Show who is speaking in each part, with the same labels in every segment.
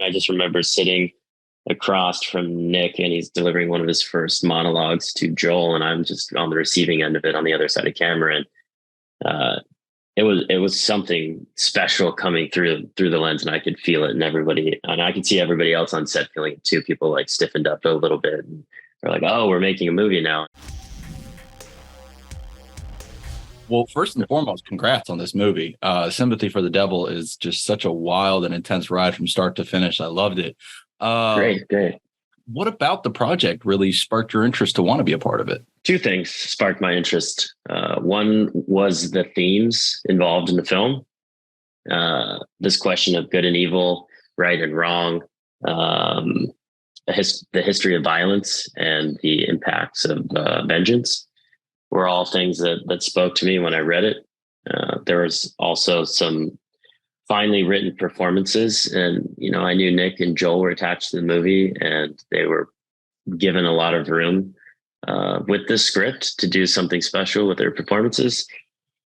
Speaker 1: I just remember sitting across from Nick, and he's delivering one of his first monologues to Joel, and I'm just on the receiving end of it on the other side of camera. And uh, it was something special coming through the lens, and I could feel it, and I could see everybody else on set feeling it too. People like stiffened up a little bit, and they're like, "Oh, we're making a movie now."
Speaker 2: Well, first and foremost, congrats on this movie. Sympathy for the Devil is just such a wild and intense ride from start to finish. I loved it.
Speaker 1: Great, great.
Speaker 2: What about the project really sparked your interest to want to be a part of it?
Speaker 1: Two things sparked my interest. One was the themes involved in the film. This question of good and evil, right and wrong, um, the history of violence, and the impacts of vengeance were all things that spoke to me when I read it. There was also some finely written performances, and I knew Nick and Joel were attached to the movie, and they were given a lot of room with the script to do something special with their performances.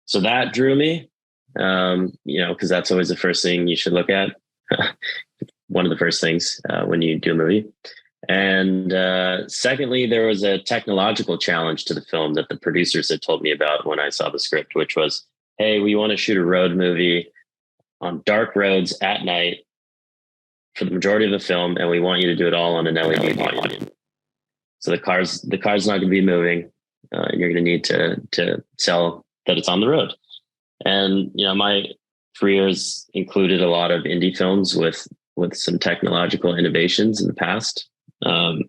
Speaker 1: So that drew me, because that's always the first thing you should look at. One of the first things when you do a movie. And secondly, there was a technological challenge to the film that the producers had told me about when I saw the script, which was, hey, we want to shoot a road movie on dark roads at night for the majority of the film, and we want you to do it all on an LED volume. So the car's not going to be moving, and you're going to need to sell that it's on the road. And my careers included a lot of indie films with some technological innovations in the past. And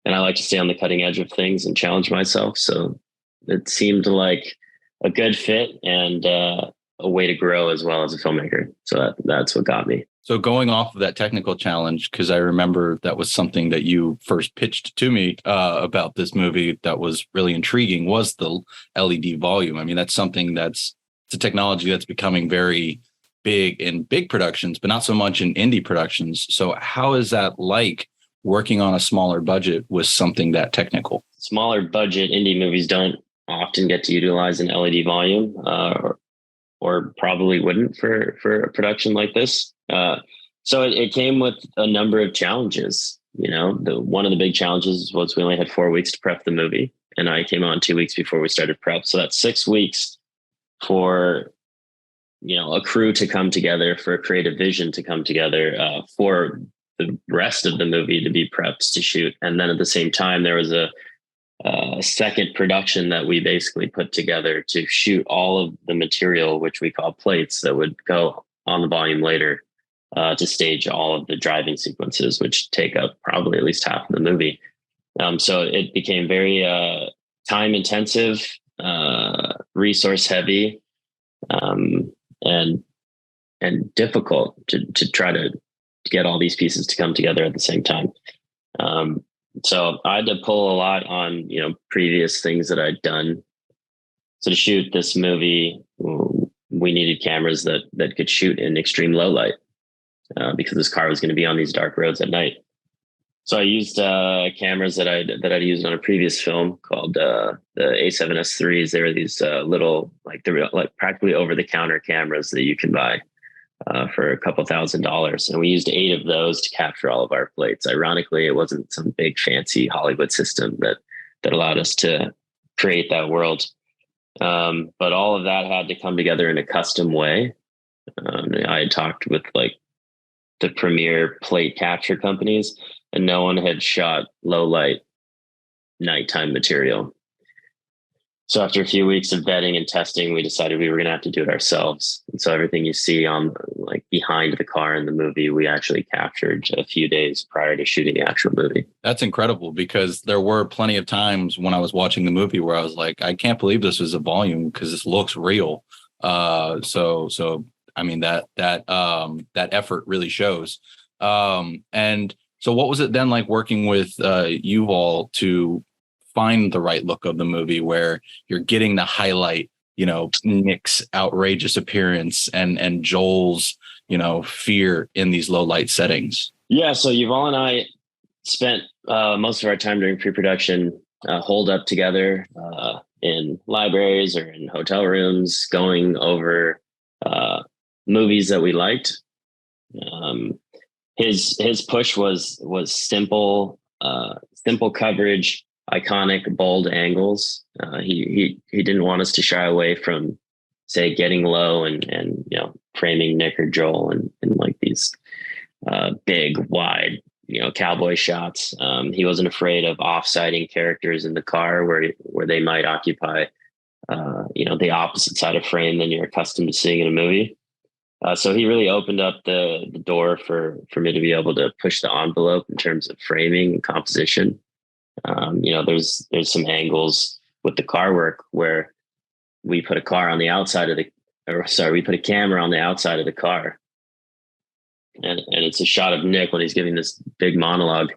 Speaker 1: I like to stay on the cutting edge of things and challenge myself. So it seemed like a good fit and a way to grow as well as a filmmaker. So that's what got me.
Speaker 2: So going off of that technical challenge, because I remember that was something that you first pitched to me about this movie that was really intriguing, was the LED volume. I mean, that's something it's a technology that's becoming very big in big productions, but not so much in indie productions. So how is that like working on a smaller budget with something that technical?
Speaker 1: Smaller budget indie movies don't often get to utilize an LED volume, or probably wouldn't for a production like this. So it came with a number of challenges. One of the big challenges was we only had 4 weeks to prep the movie, and I came on 2 weeks before we started prep. So that's 6 weeks for a crew to come together, for a creative vision to come together, for the rest of the movie to be prepped to shoot. And then at the same time, there was a second production that we basically put together to shoot all of the material, which we call plates, that would go on the volume later to stage all of the driving sequences, which take up probably at least half of the movie. So it became very time intensive, resource heavy, and difficult to try to get all these pieces to come together at the same time. So I had to pull a lot on, previous things that I'd done. So to shoot this movie, we needed cameras that could shoot in extreme low light, because this car was going to be on these dark roads at night. So I used cameras that I'd used on a previous film called the A7S3s. They were these little, they're like practically over the counter cameras that you can buy for a couple $1,000s. And we used 8 of those to capture all of our plates. Ironically, it wasn't some big fancy Hollywood system that allowed us to create that world. But all of that had to come together in a custom way. I had talked with the premier plate capture companies, and no one had shot low light nighttime material. So after a few weeks of vetting and testing, we decided we were going to have to do it ourselves. And so everything you see on behind the car in the movie, we actually captured a few days prior to shooting the actual movie.
Speaker 2: That's incredible, because there were plenty of times when I was watching the movie where I was like, I can't believe this was a volume, because this looks real. So I mean, that effort really shows. And so what was it then like working with you all to find the right look of the movie, where you're getting the highlight, Nick's outrageous appearance and Joel's, fear in these low light settings?
Speaker 1: Yeah. So Yuval and I spent most of our time during pre-production holed up together in libraries or in hotel rooms, going over movies that we liked. his push was simple coverage, iconic bold angles. He didn't want us to shy away from, say, getting low and framing Nick or Joel and like these big wide cowboy shots. He wasn't afraid of offsiding characters in the car where they might occupy the opposite side of frame than you're accustomed to seeing in a movie. So he really opened up the door for me to be able to push the envelope in terms of framing and composition. There's some angles with the car work where we put a we put a camera on the outside of the car, and it's a shot of Nick when he's giving this big monologue,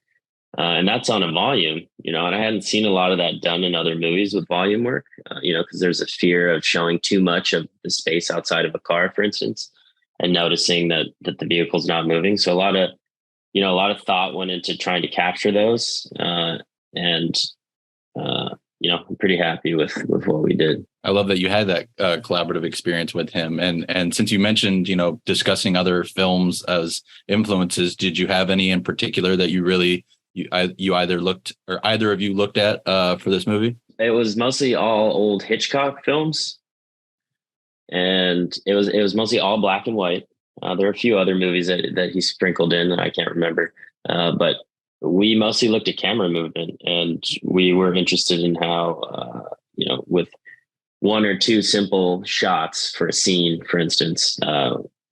Speaker 1: and that's on a volume, and I hadn't seen a lot of that done in other movies with volume work, because there's a fear of showing too much of the space outside of a car, for instance, and noticing that the vehicle's not moving. So a lot of thought went into trying to capture those, and I'm pretty happy with what we did.
Speaker 2: I love that you had that collaborative experience with him. And since you mentioned, discussing other films as influences, did you have any in particular that you either looked or either of you looked at for this movie?
Speaker 1: It was mostly all old Hitchcock films, and it was mostly all black and white. There are a few other movies that he sprinkled in that I can't remember, but we mostly looked at camera movement, and we were interested in how, with one or two simple shots for a scene, for instance,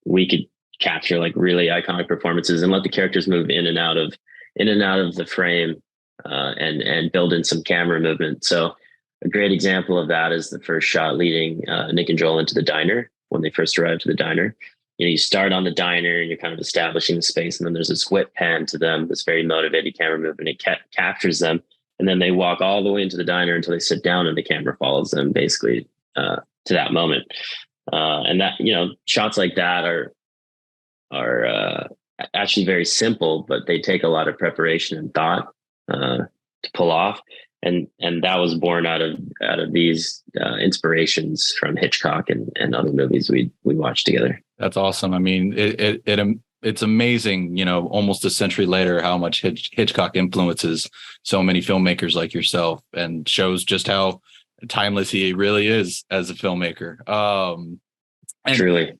Speaker 1: we could capture like really iconic performances and let the characters move in and out of the frame, and build in some camera movement. So a great example of that is the first shot leading Nick and Joel into the diner when they first arrive to the diner. You start on the diner and you're kind of establishing the space, and then there's this whip pan to them, this very motivated camera movement. It captures them, and then they walk all the way into the diner until they sit down, and the camera follows them basically to that moment. And that, shots like that are actually very simple, but they take a lot of preparation and thought to pull off. And that was born out of these inspirations from Hitchcock and other movies we watched together.
Speaker 2: That's awesome. I mean, it's amazing, almost a century later, how much Hitchcock influences so many filmmakers like yourself, and shows just how timeless he really is as a filmmaker.
Speaker 1: Truly.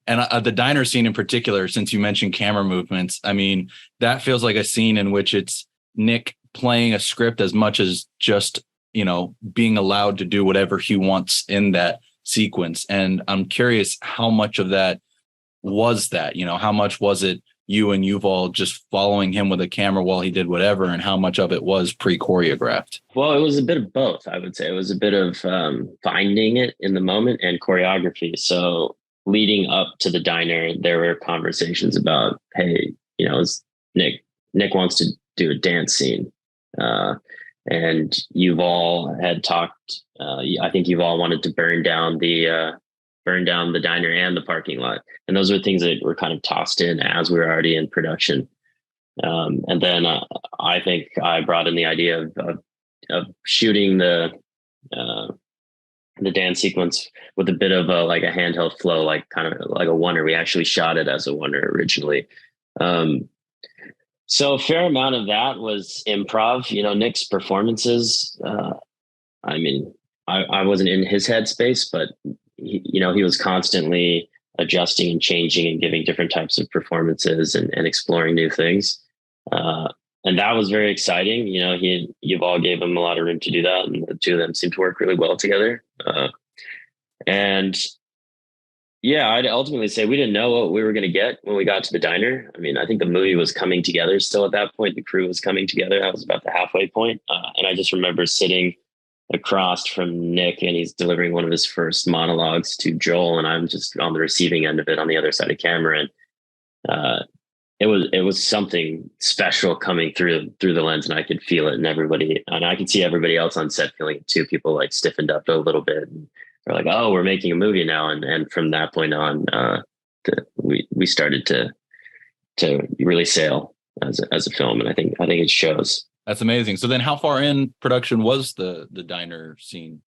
Speaker 2: And the diner scene in particular, since you mentioned camera movements, I mean, that feels like a scene in which it's Nick playing a script as much as just, being allowed to do whatever he wants in that sequence. And I'm curious how much of that was that, how much was it you and Yuval just following him with a camera while he did whatever, and how much of it was pre-choreographed?
Speaker 1: Well, it was a bit of both, I would say. It was a bit of finding it in the moment and choreography. So leading up to the diner, there were conversations about, hey, Nick wants to do a dance scene. And Yuval had talked, I think Yuval wanted to burn down the diner and the parking lot. And those were things that were kind of tossed in as we were already in production. And then I think I brought in the idea of shooting the dance sequence with a bit of a handheld flow, like kind of like a oneer. We actually shot it as a oneer originally. So a fair amount of that was improv. Nick's performances, I mean, I wasn't in his headspace, but he was constantly adjusting and changing and giving different types of performances and exploring new things. And that was very exciting. Yuval gave him a lot of room to do that, and the two of them seemed to work really well together. And yeah, I'd ultimately say we didn't know what we were going to get when we got to the diner. I mean, I think the movie was coming together still at that point. The crew was coming together. I was about the halfway point. And I just remember sitting across from Nick, and he's delivering one of his first monologues to Joel, and I'm just on the receiving end of it on the other side of camera. And it was something special coming through the lens, and I could feel it, and I could see everybody else on set feeling it too. People stiffened up a little bit, and they're like, "Oh, we're making a movie now." And from that point on, we started to really sail as a film, and I think it shows.
Speaker 2: That's amazing. So then, how far in production was the diner scene?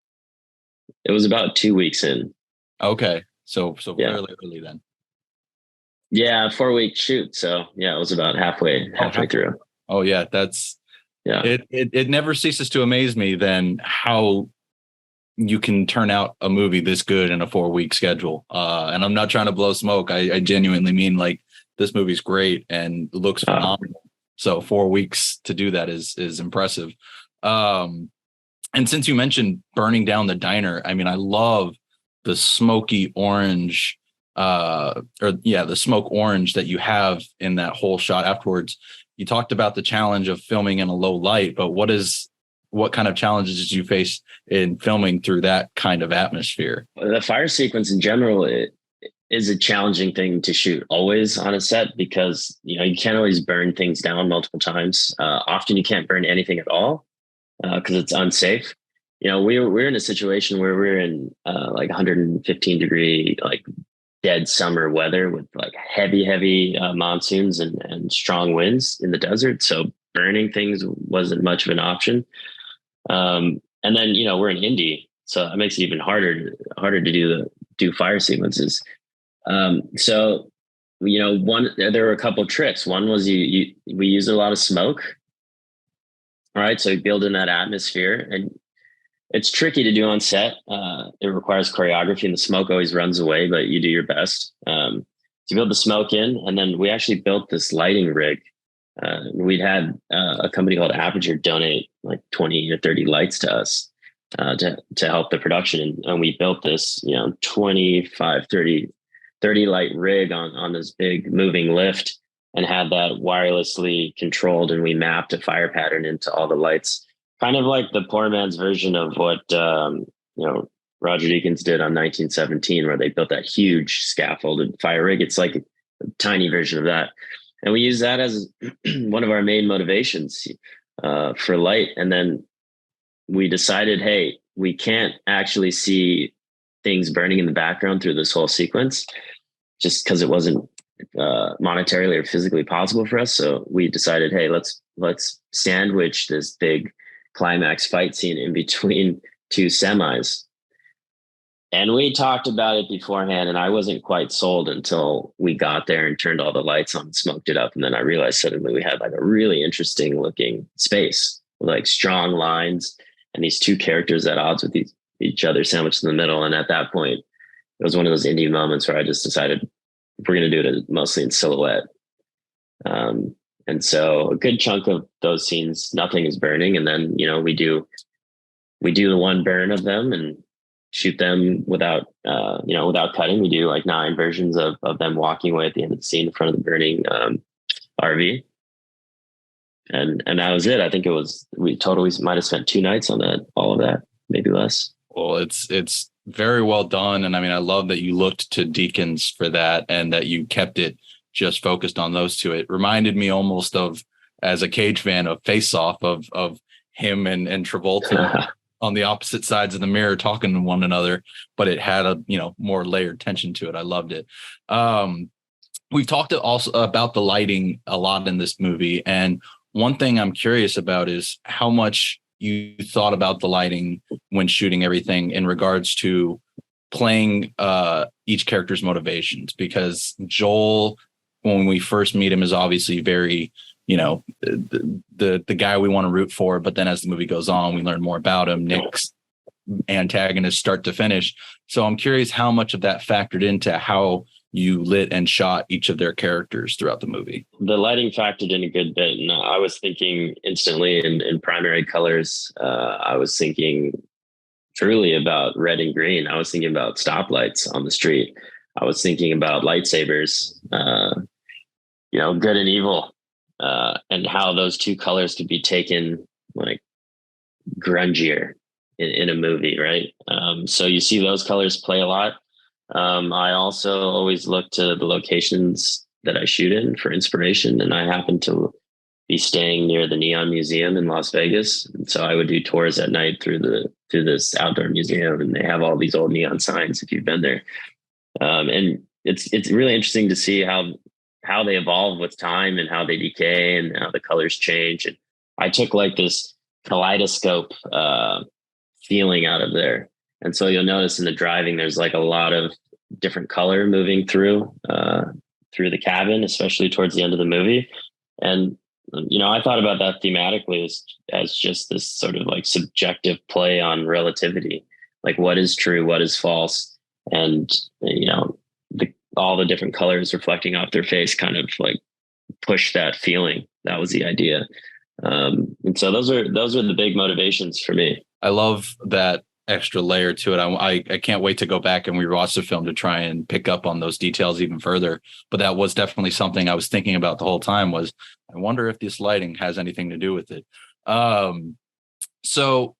Speaker 1: It was about 2 weeks in.
Speaker 2: Okay, so fairly early then.
Speaker 1: Yeah, 4 week shoot. So yeah, it was about
Speaker 2: Oh,
Speaker 1: halfway through.
Speaker 2: Oh yeah, that's
Speaker 1: Yeah.
Speaker 2: it never ceases to amaze me then how you can turn out a movie this good in a 4 week schedule. And I'm not trying to blow smoke. I genuinely mean, like, this movie's great and looks phenomenal. So 4 weeks to do that is impressive. And since you mentioned burning down the diner, I mean, I love the smoky orange, the smoke orange that you have in that whole shot afterwards. You talked about the challenge of filming in a low light, but what kind of challenges did you face in filming through that kind of atmosphere?
Speaker 1: The fire sequence in general is a challenging thing to shoot always on a set because you can't always burn things down multiple times. Often you can't burn anything at all because it's unsafe. We're in a situation where we're in like 115-degree like dead summer weather with like heavy monsoons and strong winds in the desert. So burning things wasn't much of an option. And then we're in Indy, so that makes it even harder to do fire sequences. So there were a couple of tricks. One was we used a lot of smoke. All right, so you build in that atmosphere, and it's tricky to do on set. It requires choreography, and the smoke always runs away, but you do your best. So you build the smoke in, and then we actually built this lighting rig. We'd had a company called Aperture donate like 20 or 30 lights to us to help the production. And we built this, 25, 30 light rig on this big moving lift and had that wirelessly controlled. And we mapped a fire pattern into all the lights, kind of like the poor man's version of what, Roger Deakins did on 1917, where they built that huge scaffolded fire rig. It's like a tiny version of that. And we use that as one of our main motivations for light. And then we decided, hey, we can't actually see things burning in the background through this whole sequence just because it wasn't monetarily or physically possible for us. So we decided, hey, let's sandwich this big climax fight scene in between two semis. And we talked about it beforehand, and I wasn't quite sold until we got there and turned all the lights on and smoked it up. And then I realized suddenly we had like a really interesting looking space with like strong lines and these two characters at odds with each other sandwiched in the middle. And at that point, it was one of those indie moments where I just decided we're going to do it mostly in silhouette. And so a good chunk of those scenes, nothing is burning. And then, we do the one burn of them and shoot them without cutting. We do like 9 versions of them walking away at the end of the scene in front of the burning RV. And that was it. I think we totally might have spent 2 nights on all of that, maybe less.
Speaker 2: Well, it's very well done. And I mean, I love that you looked to Deakins for that and that you kept it just focused on those two. It reminded me almost of, as a Cage fan, of Face Off of him and Travolta on the opposite sides of the mirror talking to one another, but it had a more layered tension to it. I loved it. We've talked also about the lighting a lot in this movie, and one thing I'm curious about is how much you thought about the lighting when shooting everything in regards to playing each character's motivations, because Joel, when we first meet him, is obviously very the guy we want to root for, but then as the movie goes on, we learn more about him. Nick's antagonist start to finish. So I'm curious how much of that factored into how you lit and shot each of their characters throughout the movie.
Speaker 1: The lighting factored in a good bit, and I was thinking instantly in primary colors. I was thinking truly about red and green. I was thinking about stoplights on the street. I was thinking about lightsabers, good and evil. And how those two colors could be taken like grungier in a movie, right? So you see those colors play a lot. I also always look to the locations that I shoot in for inspiration, and I happen to be staying near the Neon Museum in Las Vegas, and so I would do tours at night through this outdoor museum, and they have all these old neon signs if you've been there. And it's really interesting to see how they evolve with time and how they decay and how the colors change. And I took like this kaleidoscope feeling out of there. And so you'll notice in the driving, there's like a lot of different color moving through through the cabin, especially towards the end of the movie. And, I thought about that thematically as just this sort of like subjective play on relativity, like what is true, what is false. And, all the different colors reflecting off their face kind of like push that feeling. That was the idea. And so those are the big motivations for me.
Speaker 2: I love that extra layer to it. I can't wait to go back and rewatch the film to try and pick up on those details even further. But that was definitely something I was thinking about the whole time, was I wonder if this lighting has anything to do with it. So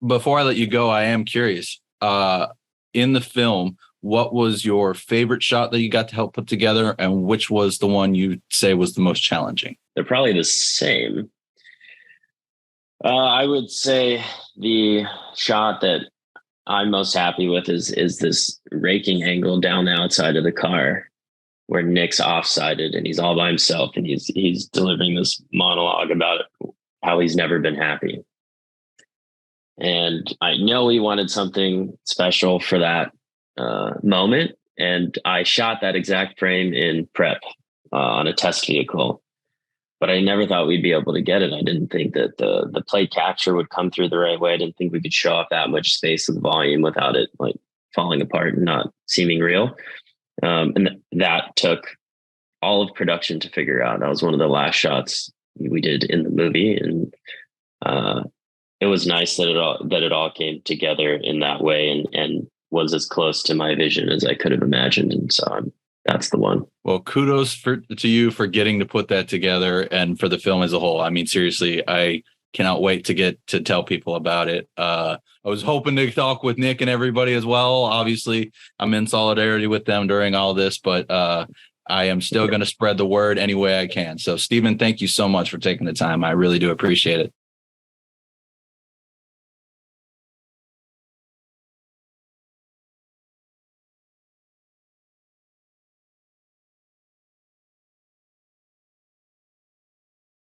Speaker 2: before I let you go, I am curious, in the film, what was your favorite shot that you got to help put together, and which was the one you say was the most challenging?
Speaker 1: They're probably the same. I would say the shot that I'm most happy with is this raking angle down the outside of the car where Nick's offsided and he's all by himself and he's delivering this monologue about how he's never been happy. And I know he wanted something special for that moment. And I shot that exact frame in prep on a test vehicle. But I never thought we'd be able to get it. I didn't think that the plate capture would come through the right way. I didn't think we could show off that much space with volume without it like falling apart and not seeming real. And that took all of production to figure out. That was one of the last shots we did in the movie, and it was nice that it all came together in that way and was as close to my vision as I could have imagined. And so that's the one.
Speaker 2: Well, kudos to you for getting to put that together and for the film as a whole. I mean, seriously, I cannot wait to get to tell people about it. I was hoping to talk with Nick and everybody as well. Obviously, I'm in solidarity with them during all this, but I am still going to spread the word any way I can. So, Steven, thank you so much for taking the time. I really do appreciate it.